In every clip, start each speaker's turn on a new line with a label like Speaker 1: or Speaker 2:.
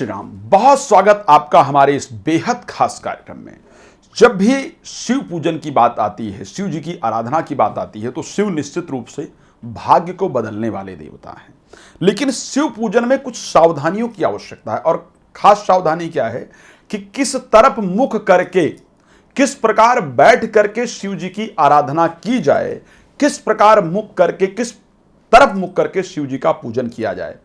Speaker 1: श्री राम। बहुत स्वागत आपका हमारे इस बेहद खास कार्यक्रम में। जब भी शिव पूजन की बात आती है, शिव जी की आराधना की बात आती है, तो शिव निश्चित रूप से भाग्य को बदलने वाले देवता हैं। लेकिन शिव पूजन में कुछ सावधानियों की आवश्यकता है, और खास सावधानी क्या है कि किस तरफ मुख करके, किस प्रकार बैठ करके शिव जी की आराधना की जाए, किस प्रकार मुख करके, किस तरफ मुख करके शिव जी का पूजन किया जाए।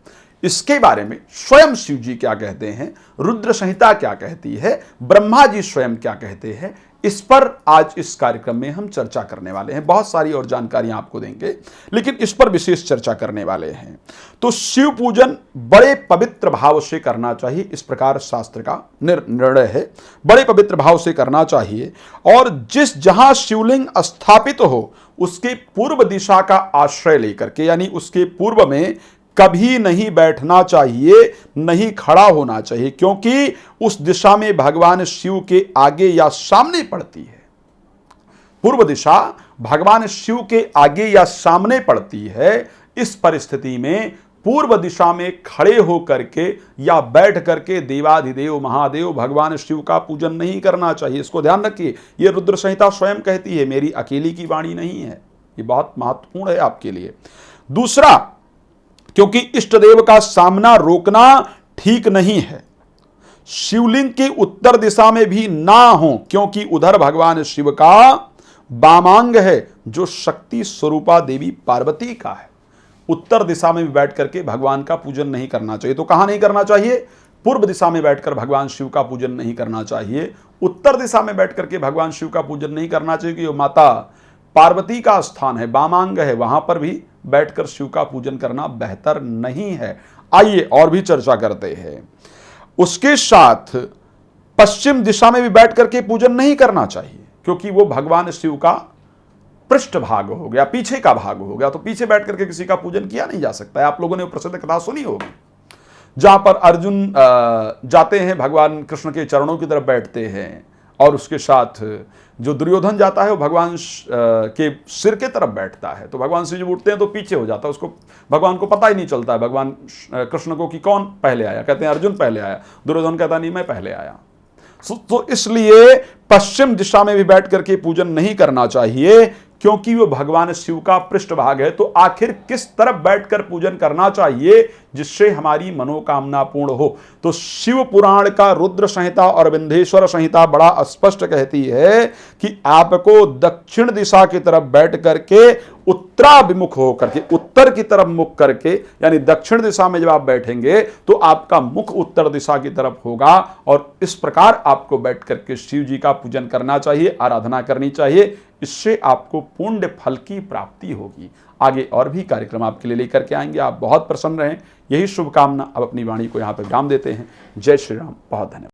Speaker 1: इसके बारे में स्वयं शिव जी क्या कहते हैं, रुद्र संहिता क्या कहती है, ब्रह्मा जी स्वयं क्या कहते हैं, इस पर आज इस कार्यक्रम में हम चर्चा करने वाले हैं। बहुत सारी और जानकारियां आपको देंगे, लेकिन इस पर विशेष चर्चा करने वाले हैं। तो शिव पूजन बड़े पवित्र भाव से करना चाहिए, इस प्रकार शास्त्र का निर्णय है। बड़े पवित्र भाव से करना चाहिए, और जहां शिवलिंग स्थापित हो उसके पूर्व दिशा का आश्रय लेकर के, यानी उसके पूर्व में कभी नहीं बैठना चाहिए, नहीं खड़ा होना चाहिए, क्योंकि उस दिशा में भगवान शिव के आगे या सामने पड़ती है। पूर्व दिशा भगवान शिव के आगे या सामने पड़ती है। इस परिस्थिति में पूर्व दिशा में खड़े होकर के या बैठ करके देवाधिदेव महादेव भगवान शिव का पूजन नहीं करना चाहिए। इसको ध्यान रखिए, यह रुद्र संहिता स्वयं कहती है, मेरी अकेली की वाणी नहीं है। ये बहुत महत्वपूर्ण है आपके लिए। दूसरा, क्योंकि इष्ट देव का सामना रोकना ठीक नहीं है। शिवलिंग के उत्तर दिशा में भी ना हो, क्योंकि उधर भगवान शिव का वामांग है, जो शक्ति स्वरूपा देवी पार्वती का है। उत्तर दिशा में भी बैठ करके भगवान का पूजन नहीं करना चाहिए। तो कहां नहीं करना चाहिए? पूर्व दिशा में बैठकर भगवान शिव का पूजन नहीं करना चाहिए। उत्तर दिशा में बैठ करके भगवान शिव का पूजन नहीं करना चाहिए, कि माता पार्वती का स्थान है, वामांग है, वहां पर भी बैठकर शिव का पूजन करना बेहतर नहीं है। आइए और भी चर्चा करते हैं। उसके साथ पश्चिम दिशा में भी बैठ करके पूजन नहीं करना चाहिए, क्योंकि वो भगवान शिव का पृष्ठ भाग हो गया, पीछे का भाग हो गया। तो पीछे बैठ करके किसी का पूजन किया नहीं जा सकता है। आप लोगों ने प्रसिद्ध कथा सुनी होगी, जहां पर अर्जुन जाते हैं, भगवान कृष्ण के चरणों की तरफ बैठते हैं, और उसके साथ जो दुर्योधन जाता है वो भगवान के सिर के तरफ बैठता है। तो भगवान शिव जी उठते हैं तो पीछे हो जाता है, उसको भगवान को पता ही नहीं चलता है भगवान कृष्ण को कि कौन पहले आया। कहते हैं अर्जुन पहले आया, दुर्योधन कहता नहीं मैं पहले आया। तो इसलिए पश्चिम दिशा में भी बैठ करके पूजन नहीं करना चाहिए, क्योंकि वो भगवान शिव का पृष्ठभाग है। तो आखिर किस तरफ बैठकर पूजन करना चाहिए जिससे हमारी मनोकामना पूर्ण हो? तो शिव पुराण का रुद्र संहिता और विंध्येश्वर संहिता बड़ा स्पष्ट कहती है कि आपको दक्षिण दिशा की तरफ बैठ करके उत्तराभिमुख होकर के, उत्तर की तरफ मुख करके, यानी दक्षिण दिशा में जब आप बैठेंगे तो आपका मुख उत्तर दिशा की तरफ होगा, और इस प्रकार आपको बैठ करके शिव जी का पूजन करना चाहिए, आराधना करनी चाहिए। इससे आपको पुण्य फल की प्राप्ति होगी। आगे और भी कार्यक्रम आपके लिए लेकर के आएंगे। आप बहुत प्रसन्न रहें, यही शुभकामना। अब अपनी वाणी को यहाँ पर विराम देते हैं। जय श्री राम। बहुत धन्यवाद।